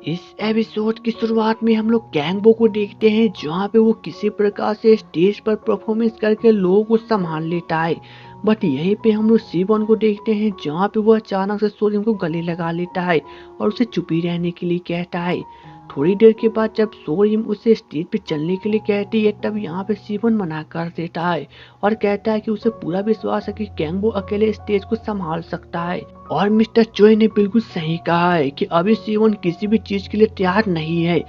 इस एपिसोड की शुरुआत में हम लोग कैंगबो को देखते हैं जहाँ पे वो किसी प्रकार से स्टेज पर परफॉर्मेंस करके लोगों को संभाल लेता है। बट यहीं पे हम लोग सीवन को देखते हैं जहाँ पे वो अचानक से सोरिम को गले लगा लेता है और उसे चुप ही रहने के लिए कहता है। थोड़ी देर के बाद जब सोरिम उसे स्टेज पे चलने के लिए कहती है तब यहाँ पे सीवन मना कर देता है और कहता है कि उसे पूरा विश्वास है कि कैंगबो अकेले स्टेज को संभाल सकता है। और मिस्टर चोई ने बिल्कुल सही कहा है कि अभी सीवन किसी भी चीज के लिए तैयार नहीं है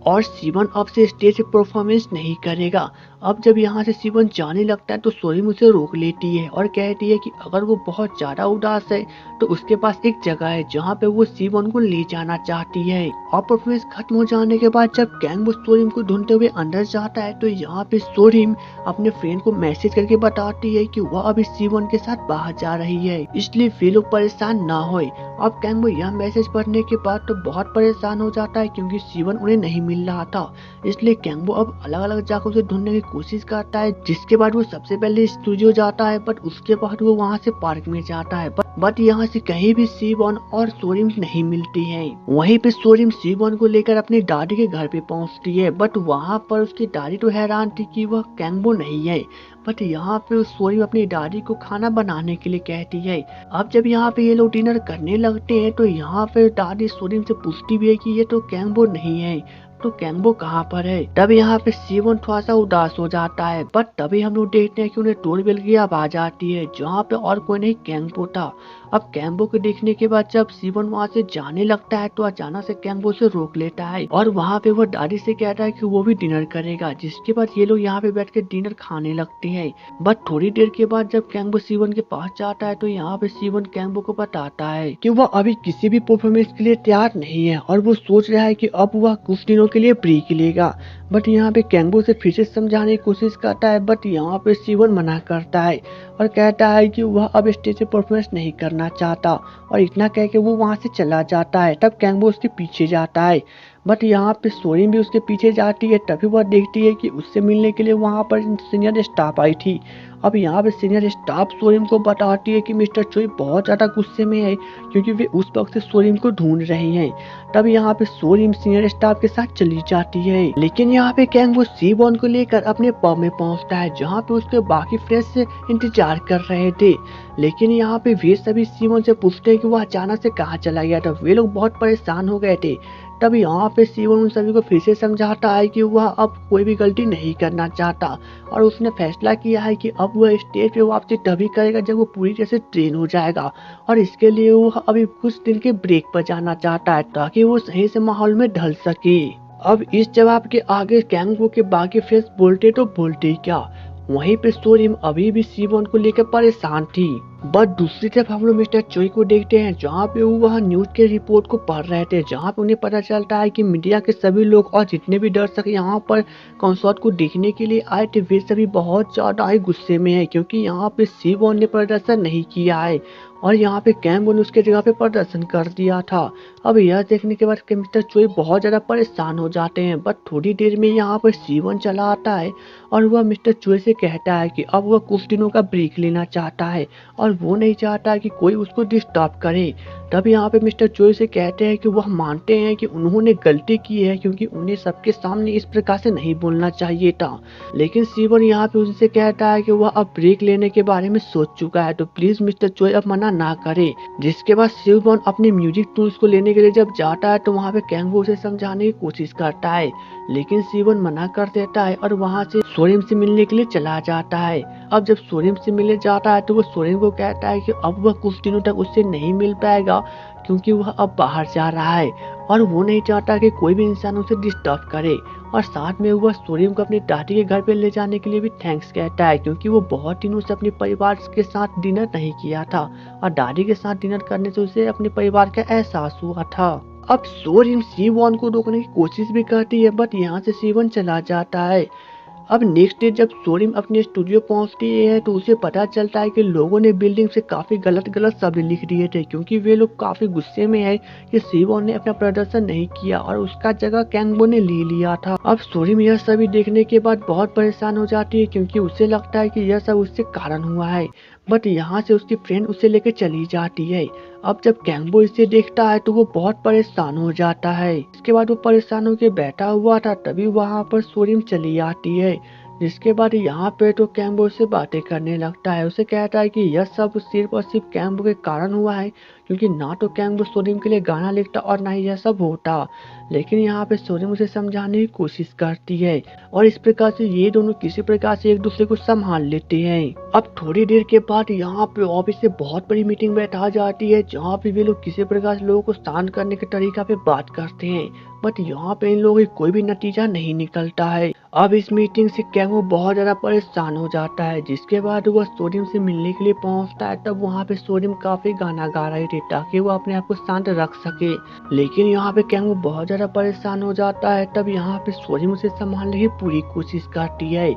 और सीवन अब से स्टेज पे परफॉर्मेंस नहीं करेगा। अब जब यहाँ से सीवन जाने लगता है तो सोरिम उसे रोक लेती है और कहती है कि अगर वो बहुत ज्यादा उदास है तो उसके पास एक जगह है जहाँ पे वो सीवन को ले जाना चाहती है। और परफॉर्मेंस खत्म हो जाने के बाद जब कैंगबो सोरिम को ढूंढते हुए अंदर जाता है तो यहाँ पे सोरिम अपने फ्रेंड को मैसेज करके बताती है कि वह अभी सीवन के साथ बाहर जा रही है, इसलिए वे लोग परेशान ना होए। अब कैंगबो यह मैसेज पढ़ने के बाद तो बहुत परेशान हो जाता है क्योंकि सीवन उन्हें नहीं मिल रहा था, इसलिए कैंगबो अब अलग अलग जगह उसे ढूंढने की कोशिश करता है। जिसके बाद वो सबसे पहले स्टूडियो जाता है बट उसके बाद वो वहाँ से पार्क में जाता है बट यहाँ से कहीं भी सीवन और सोरिम नहीं मिलती है। वहीं पे सोरिम सीवन को लेकर अपनी दादी के घर पे पहुँचती है बट वहाँ पर उसकी दादी तो हैरान थी कि वह कैंगबो नहीं है। बट यहाँ पे सोरिम अपनी दादी को खाना बनाने के लिए कहती है। अब जब यहाँ पे ये लोग डिनर करने लगते हैं तो यहाँ पे दादी सोरिम से पूछती भी है कि ये तो कैंगबो नहीं है, तो कैंगबो कहाँ पर है। तब यहाँ पे सीवन थोड़ा सा उदास हो जाता है बट तभी हम लोग देखते हैं कि उन्हें डोरबेल की आवाज आती है जहाँ पे और कोई नहीं कैंगबो था। अब कैंगबो को देखने के बाद जब सीवन वहाँ से जाने लगता है तो अचानक से कैंगबो से रोक लेता है और वहाँ पे वो दादी से कहता है कि वो भी डिनर करेगा। जिसके बाद ये लोग यहाँ पे बैठ के डिनर खाने लगते हैं। बट थोड़ी देर के बाद जब कैंगबो सीवन के पास जाता है तो यहाँ पे सीवन कैंगबो को बताता है कि वह अभी किसी भी परफॉर्मेंस के लिए तैयार नहीं है और वो सोच रहा है कि अब वह कुछ दिनों के लिए ब्रेक लेगा। बट यहाँ पे कैंगबो से फिर से समझाने की कोशिश करता है बट यहाँ पे सीवन मना करता है और कहता है कि वह अब स्टेज पे परफॉर्मेंस नहीं करना चाहता और इतना कह के वो वहाँ से चला जाता है। तब कैंगबो उसके पीछे जाता है बट यहाँ पे सोरिम भी उसके पीछे जाती है। तभी वह देखती है कि उससे मिलने के लिए वहाँ पर सीनियर स्टाफ आई थी। अब यहाँ पे सीनियर स्टाफ सोरिम को बताती है कि मिस्टर चोई बहुत ज्यादा गुस्से में है क्योंकि वे उस वक्त से सोरिम को ढूंढ रहे हैं। तब यहाँ पे सोरिम सीनियर स्टाफ के साथ चली जाती है लेकिन यहाँ पे कैंगबो सीवन को लेकर अपने पब में पहुँचता है जहाँ पे उसके बाकी फ्रेंड्स इंतजार कर रहे थे। लेकिन यहाँ पे वे सभी सीवन से पूछते हैं कि वह अचानक से कहाँ चला गया था। वे लोग बहुत परेशान हो गए थे। तब यहाँ पे सीवन उन सभी को फिर से समझाता है कि वह अब कोई भी गलती नहीं करना चाहता और उसने फैसला किया है कि अब वह स्टेज पे वापसी तभी करेगा जब वो पूरी तरह से ट्रेन हो जाएगा और इसके लिए वह अभी कुछ दिन के ब्रेक पर जाना चाहता है ताकि वो सही से माहौल में ढल सके। अब इस जवाब के आगे कैंगबो के बाकी फ्रेंड्स बोलते तो बोलते क्या, वहीं पे सोरिम अभी भी सीवन को लेकर परेशान थी। बट दूसरी तरफ हम लोग मिस्टर चोई को देखते हैं जहाँ पे वो वह न्यूज के रिपोर्ट को पढ़ रहे थे जहाँ पे उन्हें पता चलता है कि मीडिया के सभी लोग और जितने भी दर्शक यहाँ पर कॉन्सर्ट को देखने के लिए आए थे वे सभी बहुत ज्यादा ही गुस्से में है क्योंकि यहाँ पे सीवन ने प्रदर्शन नहीं किया है और यहाँ पे कैंगबो ने उसके जगह पे प्रदर्शन कर दिया था। अब यह देखने के बाद मिस्टर चोई बहुत ज्यादा परेशान हो जाते हैं बट थोड़ी देर में यहाँ पर सीवन चला आता है और वह मिस्टर चोई से कहता है कि अब वह कुछ दिनों का ब्रेक लेना चाहता है और वो नहीं चाहता कि कोई उसको डिस्टर्ब करे। तब यहाँ पे मिस्टर चोई से कहते हैं कि वह मानते हैं कि उन्होंने गलती की है क्योंकि उन्हें सबके सामने इस प्रकार से नहीं बोलना चाहिए था। लेकिन सीवन यहाँ पे उनसे कहता है कि वह अब ब्रेक लेने के बारे में सोच चुका है तो प्लीज मिस्टर चोई अब मना ना करे। जिसके बाद सीवन अपने म्यूजिक टूल्स को लेने के लिए जब जाता है तो वहाँ पे कैंगबो उसे समझाने की कोशिश करता है लेकिन सीवन मना कर देता है और वहाँ से सोरिम से मिलने के लिए चला जाता है। अब जब सोरिम से मिलने जाता है तो वो सोरिम को कहता है कि अब वह कुछ दिनों तक उससे नहीं मिल पाएगा क्योंकि वह अब बाहर जा रहा है और वो नहीं चाहता कि कोई भी इंसान उसे डिस्टर्ब करे। और साथ में वह सोरिम को अपनी दादी के घर पे ले जाने के लिए भी थैंक्स कहता है क्योंकि वो बहुत दिनों से अपने परिवार के साथ डिनर नहीं किया था और दादी के साथ डिनर करने से उसे अपने परिवार का एहसास हुआ था। अब सोरिम सीवन को रोकने की कोशिश भी करती है बट यहाँ से सीवन चला जाता है। अब नेक्स्ट डे जब सोरिम अपने स्टूडियो पहुंचती है तो उसे पता चलता है कि लोगों ने बिल्डिंग से काफी गलत गलत शब्द लिख दिए थे क्योंकि वे लोग काफी गुस्से में है कि सीवन ने अपना प्रदर्शन नहीं किया और उसका जगह कैंगबो ने ले लिया था। अब सोरिम यह सभी देखने के बाद बहुत परेशान हो जाती है क्योंकि उसे लगता है कि यह सब उससे कारण हुआ है बट यहाँ से उसकी फ्रेंड उसे लेके चली जाती है। अब जब कैंगबो इसे देखता है तो वो बहुत परेशान हो जाता है। इसके बाद वो परेशान होकर बैठा हुआ था, तभी वहाँ पर सोरिम चली आती है। जिसके बाद यहाँ पे तो कैंगबो से बातें करने लगता है। उसे कहता है कि यह सब सिर्फ और सिर्फ कैंगबो के कारण हुआ है, क्योंकि ना तो कैंगबो सोरिम के लिए गाना लिखता और ना ही यह सब होता। लेकिन यहाँ पे सोरिम उसे समझाने की कोशिश करती है और इस प्रकार से ये दोनों किसी प्रकार से एक दूसरे को संभाल लेते हैं। अब थोड़ी देर के बाद यहाँ पे ऑफिस से बहुत बड़ी मीटिंग बैठा जाती है, जहाँ पे वे लोग किसी प्रकार से लोगों को शांत करने के तरीका पे बात करते हैं। बट यहाँ पे इन लोगों की कोई भी नतीजा नहीं निकलता है। अब इस मीटिंग से कैंगो बहुत ज्यादा परेशान हो जाता है। जिसके बाद वह सोडियम से मिलने के लिए पहुंचता है। तब वहाँ पे सोडियम काफी गाना गा रहे थे ताकि वो अपने आप को शांत रख सके। लेकिन यहाँ पे कैंगो बहुत ज्यादा परेशान हो जाता है। तब यहाँ पे सोडियम उसे संभालने की पूरी कोशिश करती है।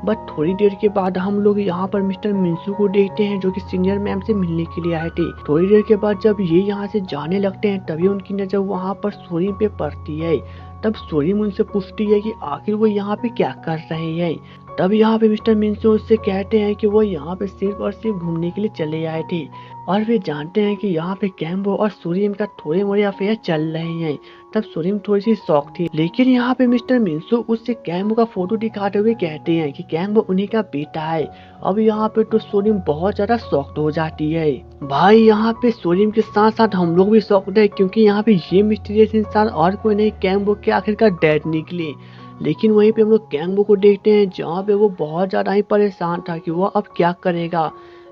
बट थोड़ी देर के बाद हम लोग यहाँ पर मिस्टर मिंसू को देखते हैं, जो कि सीनियर मैम से मिलने के लिए आए थे। थोड़ी देर के बाद जब ये यहाँ से जाने लगते हैं, तभी उनकी नजर वहाँ पर सोरिम पे पड़ती है। तब सोरिम उनसे पूछती है कि आखिर वो यहाँ पे क्या कर रहे हैं। तब यहाँ पे मिस्टर मिंसू उससे कहते हैं कि वो यहाँ पे सिर्फ और सिर्फ घूमने के लिए चले आए थे और वे जानते हैं कि यहाँ पे कैम्बो और सोरिम का थोड़े मोड़े अफेयर चल रहे हैं। तब सोरिम थोड़ी सी शौक थी, लेकिन यहाँ पे मिस्टर मिंसू उससे कैम्बो का फोटो दिखाते हुए कहते हैं कि कैम्बो उन्हीं का बेटा है। अब यहाँ पे तो सोरिम बहुत ज्यादा शॉक्ड हो जाती है। भाई यहाँ पे सोरिम के साथ साथ हम लोग भी शॉक्ड है, क्योंकि यहाँ पे ये मिस्टीरियस इंसान और कोई नहीं कैम्बो के आखिरकार डैड निकले। लेकिन वहीं पे हम लोग कैम्बो को देखते हैं, जहाँ पे वो बहुत ज्यादा ही परेशान था कि वो अब क्या करेगा।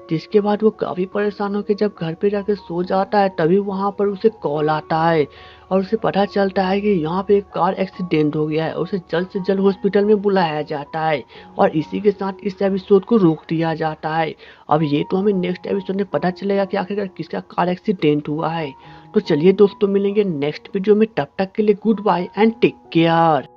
जिसके बाद वो काफी परेशान होकर जब घर पे जाके सो जाता है, तभी वहां पर उसे कॉल आता है और उसे पता चलता है कि यहाँ पे एक कार एक्सीडेंट हो गया है। उसे जल्द से जल्द हॉस्पिटल में बुलाया जाता है और इसी के साथ इस एपिसोड को रोक दिया जाता है। अब ये तो हमें नेक्स्ट एपिसोड में पता चलेगा कि आखिरकार किसका कार एक्सीडेंट हुआ है। तो चलिए दोस्तों, मिलेंगे नेक्स्ट वीडियो में। तब तक के लिए goodbye and take care.